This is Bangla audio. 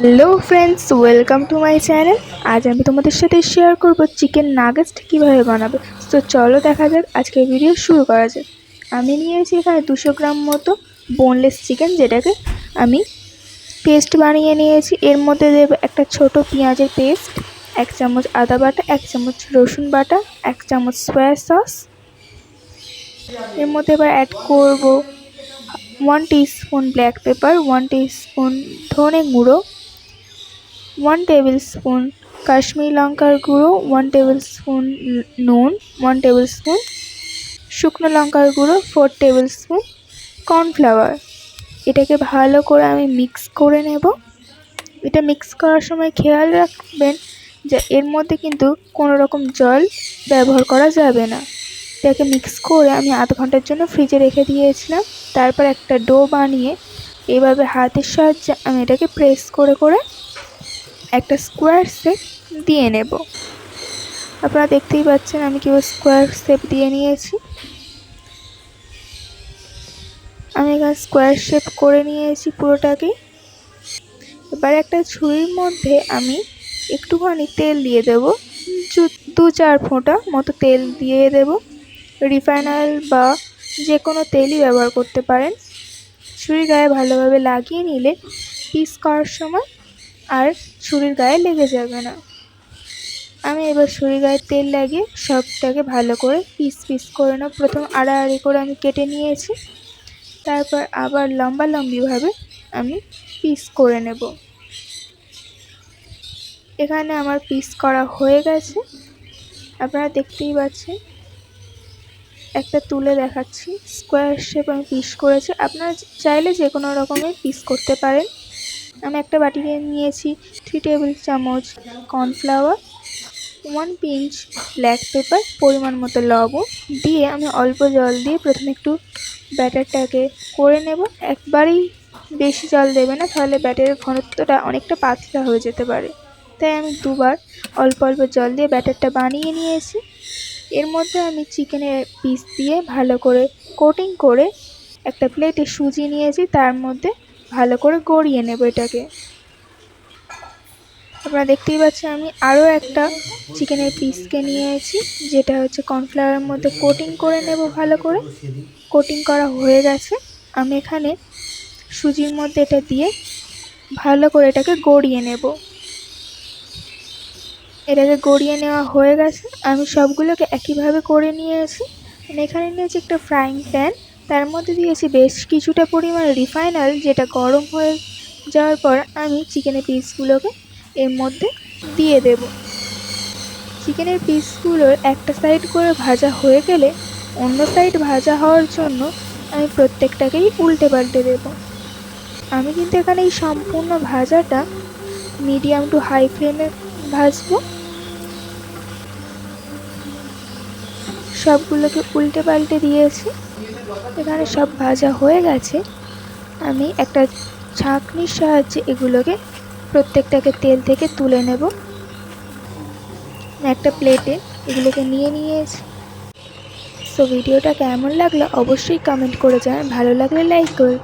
Hello friends, welcome to my channel. আজ আমি তোমাদের সাথে শেয়ার করব চিকেন নাগেটস কীভাবে বানাবে। তো চলো দেখা যাক, আজকের ভিডিও শুরু করা যাক। আমি নিয়েছি এখানে 200 গ্রাম মতো বোনলেস চিকেন, যেটাকে আমি পেস্ট বানিয়ে নিয়েছি। এর মধ্যে দেব একটা ছোট পেঁয়াজের পেস্ট, 1 চামচ আদা বাটা, 1 চামচ রসুন বাটা, 1 চামচ সয়া সস। এর মধ্যে এবার অ্যাড করব 1 টিস্পুন ব্ল্যাক পেপার, 1 টিস্পুন ধনে গুঁড়ো, 1 টেবিলস্পুন কাশ্মীরি লঙ্কার গুঁড়ো, 1 টেবিলস্পুন নুন, 1 টেবিলস্পুন শুকনো লঙ্কার গুঁড়ো, 4 টেবিলস্পুন কর্নফ্লাওয়ার। এটাকে ভালো করে আমি মিক্স করে নেব। এটা মিক্স করার সময় খেয়াল রাখবেন যে এর মধ্যে কিন্তু কোনো রকম জল ব্যবহার করা যাবে না। এটাকে মিক্স করে আমি আধ ঘন্টার জন্য ফ্রিজে রেখে দিয়েছিলাম। তারপর একটা ডো বানিয়ে এইভাবে হাতের সাহায্যে আমি এটাকে প্রেস করে করে একটা স্কোয়ার শেপ দিয়ে নেব। আপনারা দেখতেই পাচ্ছেন আমি কীভাবে স্কোয়ার শেপ দিয়ে নিয়েছি। আমি এখানে স্কোয়ার শেপ করে নিয়েছি পুরোটাকেই। এবার একটা ঝুড়ির মধ্যে আমি একটুখানি তেল দিয়ে দেব, 2-4 ফোঁটা মতো তেল দিয়ে দেব। রিফাইন অয়েল বা যে কোনো তেলই ব্যবহার করতে পারেন। ছুরির গায়ে ভালোভাবে লাগিয়ে নিলে পিস করার সময় আর ছুরির গায়ে লেগে যাবে না। আমি এবার ছুরির গায়ে তেল লাগিয়ে সবটাকে ভালো করে পিস পিস করে নেব। প্রথম আড়াআড়ি করে আমি কেটে নিয়েছি, তারপর আবার লম্বালম্বিভাবে আমি পিস করে নেব। এখানে আমার পিস করা হয়ে গেছে, আপনারা দেখতেই পাচ্ছেন। একটা তুলে দেখাচ্ছি, স্কোয়ার শেপ আমি পিস করেছি। আপনারা চাইলে যে কোনো রকমের পিস করতে পারেন। আমি একটা বাটিতে নিয়েছি 3 টেবিল চামচ কর্নফ্লাওয়ার, 1 পিঞ্চ ব্ল্যাক পেপার, পরিমাণ মতো লবণ দিয়ে আমি অল্প জল দিয়ে প্রথমে একটু ব্যাটারটাকে করে নেব। একবারেই বেশি জল দেবে না, তাহলে ব্যাটারের ঘনত্বটা অনেকটা পাতলা হয়ে যেতে পারে। তাই আমি দুবার অল্প অল্প জল দিয়ে ব্যাটারটা বানিয়ে নিয়েছি। এর মধ্যে আমি চিকেনের পিস দিয়ে ভালো করে কোটিং করে একটা প্লেটে সুজি নিয়েছি, তার মধ্যে ভালো করে গড়িয়ে নেব এটাকে। আপনারা দেখতেই পাচ্ছেন আমি আরও একটা চিকেনের পিসকে নিয়েছি, যেটা হচ্ছে কর্নফ্লাওয়ারের মধ্যে কোটিং করে নেব ভালো করে। কোটিং করা হয়ে গেছে। আমি এখানে সুজির মধ্যে এটা দিয়ে ভালো করে এটাকে গড়িয়ে নেব। এটাকে গড়িয়ে নেওয়া হয়ে গেছে। আমি সবগুলোকে একইভাবে করে নিয়েছি। আমি এখানে নিয়েছি একটা ফ্রাইং প্যান, তার মধ্যে দিয়েছি বেশ কিছুটা পরিমাণ রিফাইন অয়েল, যেটা গরম হয়ে যাওয়ার পর আমি চিকেনের পিসগুলোকে এর মধ্যে দিয়ে দেব। চিকেনের পিসগুলোর একটা সাইড করে ভাজা হয়ে গেলে অন্য সাইড ভাজা হওয়ার জন্য আমি প্রত্যেকটাকেই উল্টে পাল্টে দেব। আমি কিন্তু এখানে এই সম্পূর্ণ ভাজাটা মিডিয়াম টু হাই ফ্লেমে ভাজবো। সবগুলোকে উল্টে পাল্টে দিয়েছি। এখানে সব ভাজা হয়ে গেছে। আমি একটা ছাঁকনির সাহায্যে এগুলোকে প্রত্যেকটাকে তেল থেকে তুলে নেব। একটা প্লেটে এগুলোকে নিয়ে নিয়েছি। সো ভিডিওটা কেমন লাগলো অবশ্যই কমেন্ট করে জানান, ভালো লাগলে লাইক করুন।